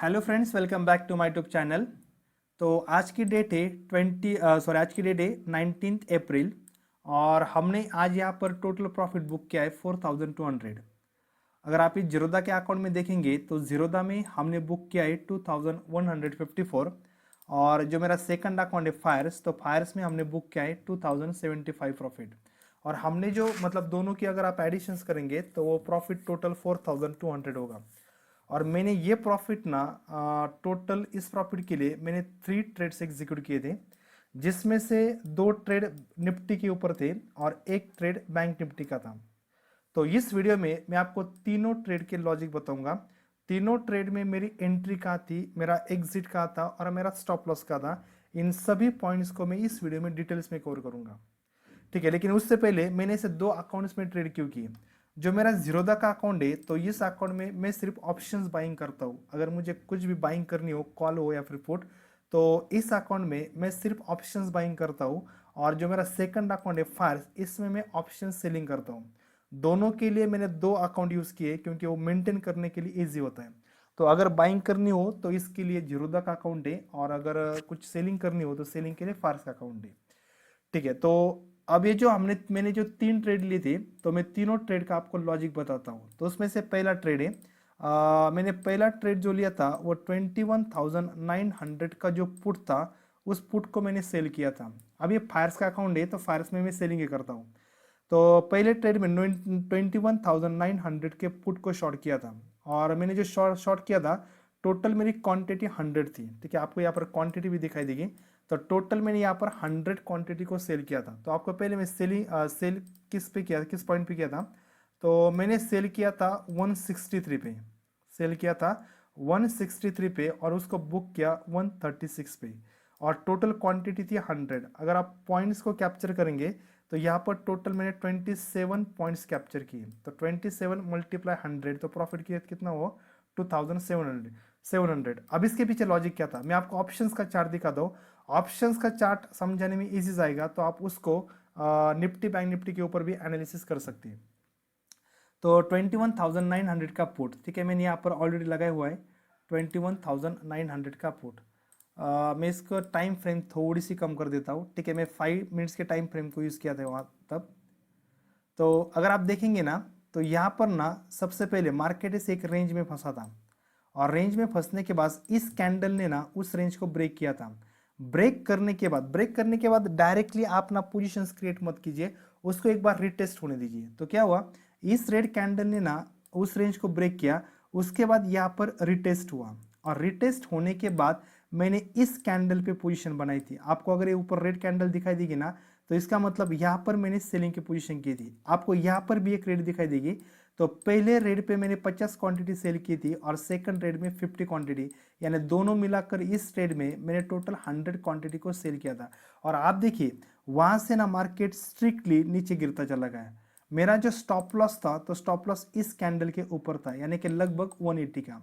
Hello friends, welcome back to my YouTube channel. तो आज की डेट है 19 अप्रैल और हमने आज यहाँ पर टोटल प्रॉफिट बुक किया है 4200। अगर आप इस जीरोदा के अकाउंट में देखेंगे तो जीरोदा में हमने बुक किया है 2154 और जो मेरा सेकंड अकाउंट है फायर्स, तो फायर्स में हमने बुक किया है 2075 प्रॉफिट। और हमने जो मतलब दोनों की अगर आप एडिशंस करेंगे तो वो प्रॉफिट टोटल 4200 होगा। और मैंने ये प्रॉफिट ना टोटल इस प्रॉफिट के लिए मैंने 3 ट्रेड्स एग्जीक्यूट किए थे, जिसमें से 2 ट्रेड निफ्टी के ऊपर थे और एक ट्रेड बैंक निफ्टी का था। तो इस वीडियो में मैं आपको तीनों ट्रेड के लॉजिक बताऊंगा। तीनों ट्रेड में मेरी एंट्री कहाँ थी, मेरा एग्जिट कहाँ था और मेरा स्टॉप लॉस कहाँ था, इन सभी पॉइंट्स को मैं इस वीडियो में डिटेल्स में कवर करूंगा। ठीक है, लेकिन उससे पहले मैंने इसे 2 अकाउंट्स में ट्रेड क्यों की। जो मेरा जीरोदा का अकाउंट है तो इस अकाउंट में मैं सिर्फ ऑप्शंस बाइंग करता हूँ। अगर मुझे कुछ भी बाइंग करनी हो, कॉल हो या फिर पुट, तो इस अकाउंट में मैं सिर्फ ऑप्शंस बाइंग करता हूँ। और जो मेरा सेकंड अकाउंट है फायर्स, इसमें मैं ऑप्शन सेलिंग करता हूँ। दोनों के लिए मैंने 2 अकाउंट यूज़ किए क्योंकि वो मेंटेन करने के लिए ईजी होता है। तो अगर बाइंग करनी हो तो इसके लिए जीरोदा का अकाउंट है, और अगर कुछ सेलिंग करनी हो तो सेलिंग के लिए फायर्स का अकाउंट है। ठीक है, तो अब ये जो मैंने जो 3 ट्रेड लिए थे, तो मैं तीनों ट्रेड का आपको लॉजिक बताता हूँ। तो उसमें से पहला ट्रेड है, मैंने पहला ट्रेड जो लिया था वो 21,900 का जो पुट था, उस पुट को मैंने सेल किया था। अब ये फायर्स का अकाउंट है तो फायर्स में मैं सेलिंग ही करता हूँ। तो पहले ट्रेड में 21,900 के पुट को शॉर्ट किया था, और मैंने जो शॉर्ट शॉर्ट किया था, टोटल मेरी क्वांटिटी 100 थी। ठीक है, आपको यहाँ पर क्वांटिटी भी दिखाई देगी। तो टोटल मैंने यहाँ पर 100 क्वांटिटी को सेल किया था। तो आपको पहले मैं सेल किस पे किया, किस पॉइंट पे किया था, तो मैंने सेल किया था 163 पे। सेल किया था 163 पे और उसको बुक किया 136 पे। और टोटल क्वांटिटी थी 100। अगर आप पॉइंट्स को कैप्चर करेंगे तो यहाँ पर टोटल मैंने 27 पॉइंट्स कैप्चर किए। तो 27 मल्टीप्लाई 100, तो प्रॉफिट कितना हुआ, 2700। अब इसके पीछे लॉजिक क्या था, मैं आपको ऑप्शंस का चार्ट दिखा दो। ऑप्शंस का चार्ट समझाने में इजी जाएगा, तो आप उसको निफ्टी बैंक निफ्टी के ऊपर भी एनालिसिस कर सकते हैं। तो 21,900 का पुट, ठीक है, मैंने यहाँ पर ऑलरेडी लगाया हुआ है 21,900 का पुट। मैं इसको टाइम फ्रेम थोड़ी सी कम कर देता हूँ। ठीक है, मैं 5 मिनट्स के टाइम फ्रेम को यूज़ किया था वहाँ तब। तो अगर आप देखेंगे ना, तो यहाँ पर ना सबसे पहले मार्केट से एक रेंज में फंसा था, और रेंज में फंसने के बाद इस कैंडल ने ना उस रेंज को ब्रेक किया था। ब्रेक करने के बाद डायरेक्टली आप ना पोजीशंस क्रिएट मत कीजिए, उसको एक बार रिटेस्ट होने दीजिए। तो क्या हुआ, इस रेड कैंडल ने ना उस रेंज को ब्रेक किया, उसके बाद यहाँ पर रिटेस्ट हुआ, और रिटेस्ट होने के बाद मैंने इस कैंडल पे पोजीशन बनाई थी। आपको अगर ये ऊपर रेड कैंडल दिखाई देगी ना, तो इसका मतलब यहाँ पर मैंने सेलिंग की पोजीशन की थी। आपको यहाँ पर भी एक रेड दिखाई देगी। तो पहले रेड पे मैंने 50 क्वांटिटी सेल की थी और सेकंड रेड में 50 क्वांटिटी, यानी दोनों मिलाकर इस ट्रेड में मैंने टोटल 100 क्वांटिटी को सेल किया था। और आप देखिए वहां से ना मार्केट स्ट्रिक्टली नीचे गिरता चला गया। मेरा जो स्टॉप लॉस था, तो स्टॉप लॉस इस कैंडल के ऊपर था, यानी कि लगभग 180 का।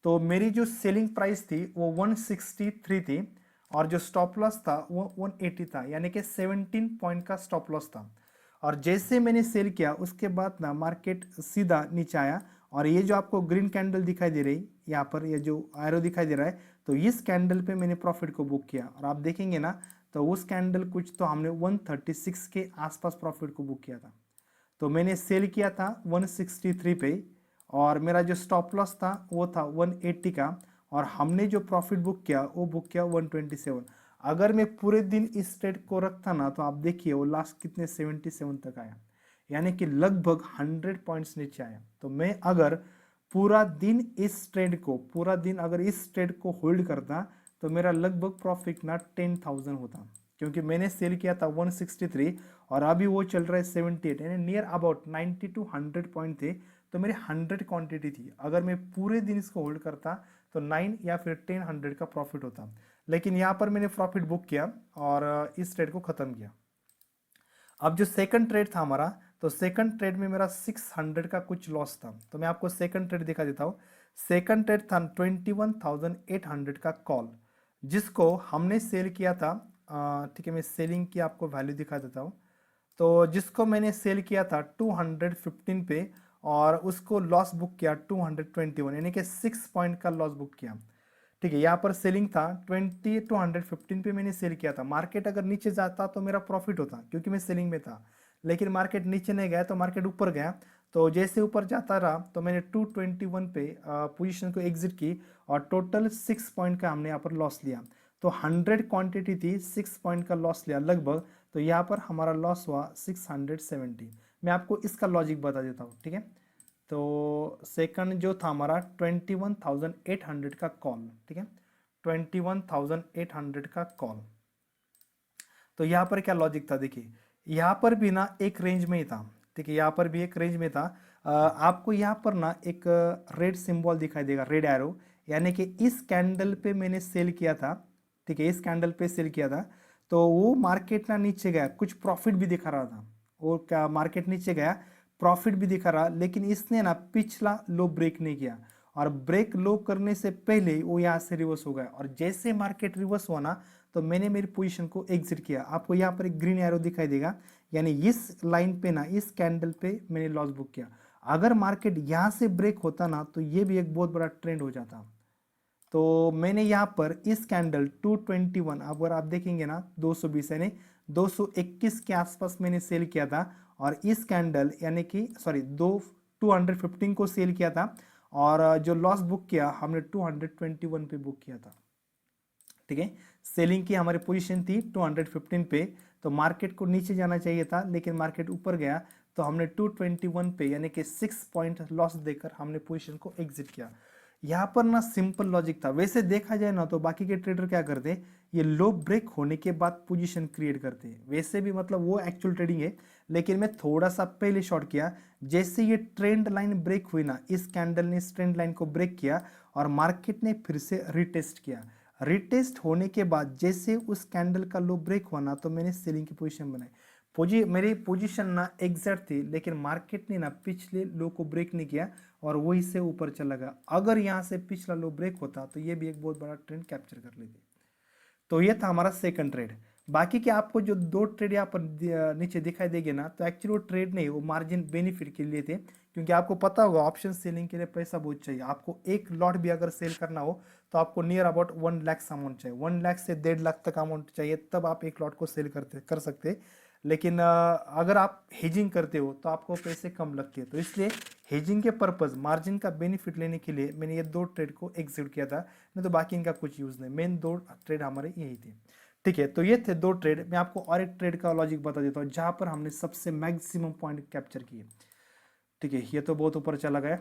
तो मेरी जो सेलिंग प्राइस थी वो 163 थी, और जो स्टॉप लॉस था वो 180 था, यानी कि 17 पॉइंट का स्टॉप लॉस था। और जैसे मैंने सेल किया उसके बाद ना मार्केट सीधा नीचे आया, और ये जो आपको ग्रीन कैंडल दिखाई दे रही, यहाँ पर ये जो एरो दिखाई दे रहा है, तो इस कैंडल पे मैंने प्रॉफिट को बुक किया। और आप देखेंगे ना, तो उस कैंडल कुछ तो हमने 136 के आसपास प्रॉफिट को बुक किया था। तो मैंने सेल किया था 163 पे, और मेरा जो स्टॉप लॉस था वो था 180 का, और हमने जो प्रॉफिट बुक किया वो बुक किया 127। अगर मैं पूरे दिन इस ट्रेड को रखता ना, तो आप देखिए वो लास्ट कितने 77 तक आया, यानी कि लगभग 100 पॉइंट्स नीचे आया। तो मैं अगर पूरा दिन इस ट्रेड को होल्ड करता, तो मेरा लगभग प्रॉफिट ना 10,000 होता, क्योंकि मैंने सेल किया था 163 और अभी वो चल रहा है 78, यानी नियर अबाउट 90 टू 100 पॉइंट थे। तो मेरी 100 क्वांटिटी थी, अगर मैं पूरे दिन इसको होल्ड करता तो 9 या फिर 10 का प्रॉफिट होता। लेकिन यहाँ पर मैंने प्रॉफिट बुक किया और इस ट्रेड को ख़त्म किया। अब जो सेकंड ट्रेड था हमारा, तो सेकंड ट्रेड में मेरा 600 का कुछ लॉस था। तो मैं आपको सेकंड ट्रेड दिखा देता हूँ। सेकंड ट्रेड था 21,800 का कॉल, जिसको हमने सेल किया था। ठीक है, मैं सेलिंग की आपको वैल्यू दिखा देता हूँ। तो जिसको मैंने सेल किया था 215 पे, और उसको लॉस बुक किया 221, यानी कि 6 पॉइंट का लॉस बुक किया। ठीक है, यहाँ पर सेलिंग था 20 टू 115 पे मैंने सेल किया था। मार्केट अगर नीचे जाता तो मेरा प्रॉफिट होता क्योंकि मैं सेलिंग में था, लेकिन मार्केट नीचे नहीं गया तो मार्केट ऊपर गया। तो जैसे ऊपर जाता रहा तो मैंने 221 पे पोजीशन को एग्जिट की और टोटल 6 पॉइंट का हमने यहाँ पर लॉस लिया। तो 100 क्वांटिटी थी, 6 पॉइंट का लॉस लिया लगभग, तो यहाँ पर हमारा लॉस हुआ 670। मैं आपको इसका लॉजिक बता देता हूँ, ठीक है। तो सेकंड जो था हमारा 21,800 का कॉल, ठीक है, 21,800 का कॉल। तो यहाँ पर क्या लॉजिक था, देखिए यहाँ पर भी ना एक रेंज में ही था, ठीक है, यहाँ पर भी एक रेंज में था। आपको यहाँ पर ना एक रेड सिंबल दिखाई देगा, रेड एरो, यानी कि इस कैंडल पे मैंने सेल किया था, ठीक है, इस कैंडल पे सेल किया था। तो वो मार्केट ना नीचे गया, कुछ प्रॉफिट भी दिखा रहा था, और क्या मार्केट नीचे गया, प्रॉफिट भी दिखा रहा, लेकिन इसने ना पिछला लो ब्रेक नहीं किया, और ब्रेक लो करने से पहले वो यहाँ से रिवर्स हो गया, और जैसे मार्केट रिवर्स हुआ ना तो मैंने मेरी पोजीशन को एग्जिट किया। आपको यहाँ पर एक ग्रीन एरो दिखाई देगा, यानी इस लाइन पे ना, इस कैंडल पे मैंने लॉस बुक किया। अगर मार्केट यहाँ से ब्रेक होता ना तो ये भी एक बहुत बड़ा ट्रेंड हो जाता। तो मैंने यहाँ पर इस कैंडल 221, अगर आप देखेंगे ना 220 यानी 221 के आसपास मैंने सेल किया था, और इस कैंडल यानी कि सॉरी 215 को सेल किया था, और जो लॉस बुक किया हमने 221 पे बुक किया था, ठीक है। सेलिंग की हमारी पोजीशन थी 215 पे, तो मार्केट को नीचे जाना चाहिए था लेकिन मार्केट ऊपर गया, तो हमने 221 पे यानी कि 6 पॉइंट लॉस देकर हमने पोजीशन को एग्जिट किया। यहाँ पर ना सिंपल लॉजिक था। वैसे देखा जाए ना तो बाकी के ट्रेडर क्या करते, ये लो ब्रेक होने के बाद पोजीशन क्रिएट करते हैं, वैसे भी मतलब वो एक्चुअल ट्रेडिंग है, लेकिन मैं थोड़ा सा पहले शॉर्ट किया। जैसे ये ट्रेंड लाइन ब्रेक हुई ना, इस कैंडल ने इस ट्रेंड लाइन को ब्रेक किया और मार्केट ने फिर से रिटेस्ट किया। रिटेस्ट होने के बाद जैसे उस कैंडल का लो ब्रेक हुआ ना तो मैंने सेलिंग की पोजीशन बनाई। मेरी पोजीशन ना एग्जैक्ट थी, लेकिन मार्केट ने ना पिछले लो को ब्रेक नहीं किया और वही से ऊपर चला गया। अगर यहाँ से पिछला लो ब्रेक होता तो ये भी एक बहुत बड़ा ट्रेंड कैप्चर कर लेती। तो ये था हमारा सेकंड ट्रेड। बाकी के आपको जो दो ट्रेड यहाँ पर नीचे दिखाई देंगे ना, तो एक्चुअली वो ट्रेड नहीं, वो मार्जिन बेनिफिट के लिए थे, क्योंकि आपको पता होगा ऑप्शन सेलिंग के लिए पैसा बहुत चाहिए। आपको एक लॉट भी अगर सेल करना हो तो आपको नियर अबाउट 1 लाख अमाउंट चाहिए, 1 लाख से 1.5 लाख तक अमाउंट चाहिए, तब आप एक लॉट को सेल कर सकते। लेकिन अगर आप हेजिंग करते हो तो आपको पैसे कम लगते हैं, तो इसलिए हेजिंग के पर्पज मार्जिन का बेनिफिट लेने के लिए मैंने ये दो ट्रेड को एग्जीक्यूट किया था, नहीं तो बाकी इनका कुछ यूज नहीं। मेन दो ट्रेड हमारे यही थे, ठीक है। तो ये थे दो ट्रेड। मैं आपको और एक ट्रेड का लॉजिक बता देता हूँ जहां पर हमने सबसे मैक्सिमम पॉइंट कैप्चर किए, ठीक है। ये तो बहुत ऊपर चला गया,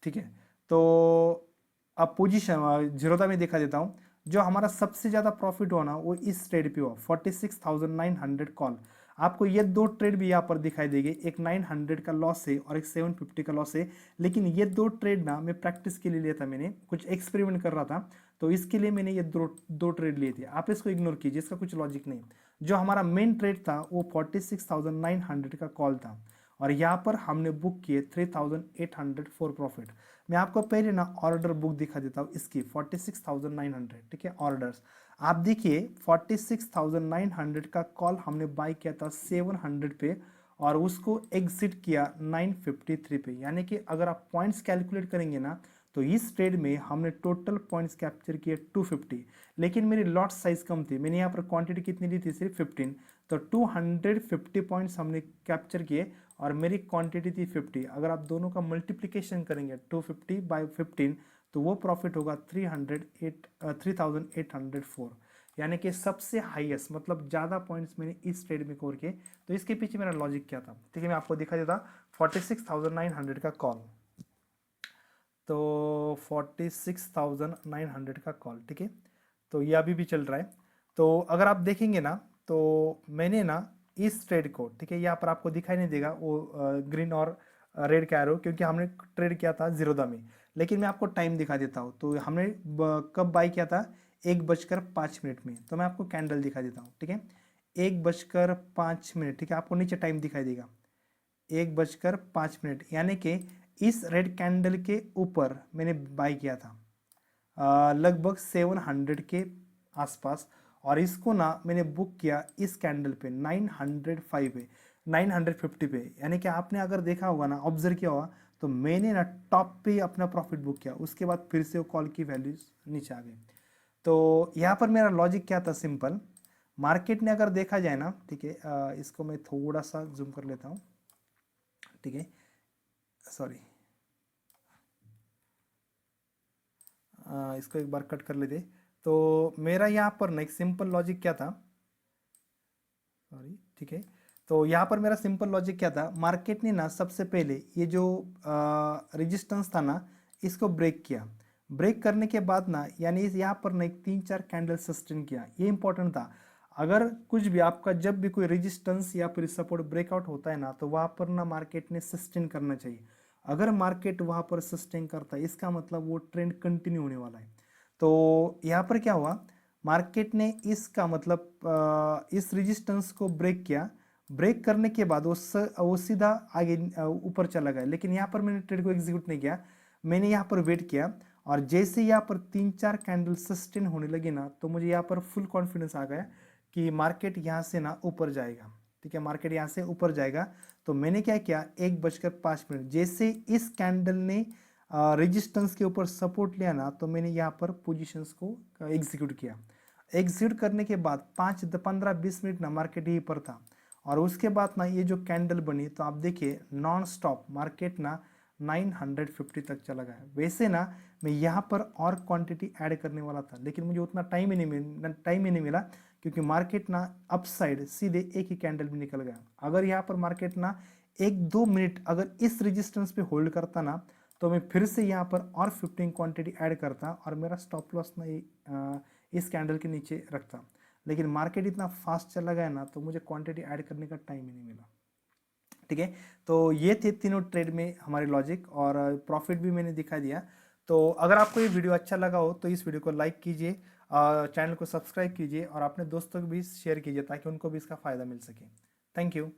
ठीक है। तो अब पोजीशन जीरोधा में दिखा देता हूँ। जो हमारा सबसे ज़्यादा प्रॉफिट हुआ ना वो इस ट्रेड पे हुआ, 46,900 कॉल। आपको ये दो ट्रेड भी यहाँ पर दिखाई देंगे, एक 900 का लॉस है और एक 750 का लॉस है। लेकिन ये दो ट्रेड ना मैं प्रैक्टिस के लिए लिया था, मैंने कुछ एक्सपेरिमेंट कर रहा था, तो इसके लिए मैंने ये दो ट्रेड लिए थे। आप इसको इग्नोर कीजिए, इसका कुछ लॉजिक नहीं। जो हमारा मेन ट्रेड था वो 46,900 का कॉल था, और यहाँ पर हमने बुक किए 3,800 फॉर प्रॉफिट। मैं आपको पहले ना ऑर्डर बुक दिखा देता हूँ इसकी, 46,900, ठीक है, ऑर्डर्स। आप देखिए 46,900 का कॉल हमने बाय किया था 700 पे, और उसको एग्जिट किया 953 पे। यानी कि अगर आप पॉइंट्स कैलकुलेट करेंगे ना तो इस ट्रेड में हमने टोटल पॉइंट्स कैप्चर किए 250, लेकिन मेरी लॉट साइज कम थी। मैंने यहाँ पर क्वांटिटी कितनी ली थी, सिर्फ 15, तो 250 पॉइंट्स हमने कैप्चर किए और मेरी क्वांटिटी थी 50। अगर आप दोनों का मल्टीप्लिकेशन करेंगे 250 बाई 15 तो वो प्रॉफिट होगा 3,804, यानी कि सबसे हाईएस्ट, मतलब ज़्यादा पॉइंट्स मैंने इस ट्रेड में कवर किए। तो इसके पीछे मेरा लॉजिक क्या था, ठीक है, मैं आपको दिखा देता। 46,900 का कॉल, तो 46,900 का कॉल, ठीक है। तो ये अभी भी चल रहा है। तो अगर आप देखेंगे ना तो मैंने ना इस ट्रेड को, ठीक है, यहाँ पर आपको दिखाई नहीं देगा वो ग्रीन और रेड का एरो, क्योंकि हमने ट्रेड किया था जीरोधा में। लेकिन मैं आपको टाइम दिखा देता हूँ। तो हमने कब बाई किया था, 1:05 में। तो मैं आपको कैंडल दिखा देता हूँ, ठीक है, 1:05, ठीक है। आपको नीचे टाइम दिखाई देगा 1:05, यानी कि इस रेड कैंडल के ऊपर मैंने बाई किया था लगभग 700 के आसपास, और इसको ना मैंने बुक किया इस कैंडल पे 905 पे, 950 पे। यानी कि आपने अगर देखा होगा ना, ऑब्जर्व किया होगा, तो मैंने ना टॉप पे अपना प्रॉफिट बुक किया, उसके बाद फिर से वो कॉल की वैल्यूज नीचे आ गई। तो यहाँ पर मेरा लॉजिक क्या था, सिंपल। मार्केट ने अगर देखा जाए ना, ठीक है, इसको मैं थोड़ा सा जूम कर लेता हूँ, ठीक है, सॉरी, इसको एक बार कट कर लेते। तो मेरा यहाँ पर ना एक सिंपल लॉजिक क्या था, सॉरी, ठीक है। तो यहाँ पर मेरा सिंपल लॉजिक क्या था, मार्केट ने ना सबसे पहले ये जो रेजिस्टेंस था ना, इसको ब्रेक किया। ब्रेक करने के बाद ना, यानी यहाँ पर ना एक 3-4 कैंडल सस्टेन किया, ये इंपॉर्टेंट था। अगर कुछ भी आपका जब भी कोई रेजिस्टेंस या फिर सपोर्ट ब्रेकआउट होता है ना, तो वहाँ पर ना मार्केट ने सस्टेन करना चाहिए। अगर मार्केट वहाँ पर सस्टेन करता है, इसका मतलब वो ट्रेंड कंटिन्यू होने वाला है। तो यहाँ पर क्या हुआ, मार्केट ने इसका मतलब इस रेजिस्टेंस को ब्रेक किया। ब्रेक करने के बाद वो सीधा आगे ऊपर चला गया, लेकिन यहाँ पर मैंने ट्रेड को एग्जीक्यूट नहीं किया, मैंने यहाँ पर वेट किया। और जैसे यहाँ पर 3-4 कैंडल सस्टेन होने लगे ना, तो मुझे यहाँ पर फुल कॉन्फिडेंस आ गया कि मार्केट यहाँ से ना ऊपर जाएगा, ठीक है, मार्केट यहाँ से ऊपर जाएगा। तो मैंने क्या किया, 1:05 जैसे इस कैंडल ने रेजिस्टेंस के ऊपर सपोर्ट लिया ना, तो मैंने यहाँ पर पोजीशंस को एग्जीक्यूट किया। एग्जीक्यूट करने के बाद 5-15-20 मिनट ना मार्केट यहीं पर था। और उसके बाद ना ये जो कैंडल बनी, तो आप देखिए नॉन स्टॉप मार्केट ना 950 तक चला गया। वैसे ना मैं यहाँ पर और क्वांटिटी ऐड करने वाला था, लेकिन मुझे उतना टाइम ही नहीं मिला, क्योंकि मार्केट ना अपसाइड सीधे एक ही कैंडल में निकल गया। अगर यहाँ पर मार्केट ना 1-2 मिनट अगर इस रेजिस्टेंस पे होल्ड करता ना, तो मैं फिर से यहाँ पर और 15 क्वांटिटी ऐड करता और मेरा स्टॉप लॉस ना इस कैंडल के नीचे रखता। लेकिन मार्केट इतना फास्ट चला गया ना, तो मुझे क्वांटिटी ऐड करने का टाइम ही नहीं मिला, ठीक है। तो ये थे तीनों ट्रेड में हमारे लॉजिक, और प्रॉफिट भी मैंने दिखा दिया। तो अगर आपको ये वीडियो अच्छा लगा हो, तो इस वीडियो को लाइक कीजिए, चैनल को सब्सक्राइब कीजिए, और अपने दोस्तों को भी शेयर कीजिए, ताकि उनको भी इसका फ़ायदा मिल सके। Thank you.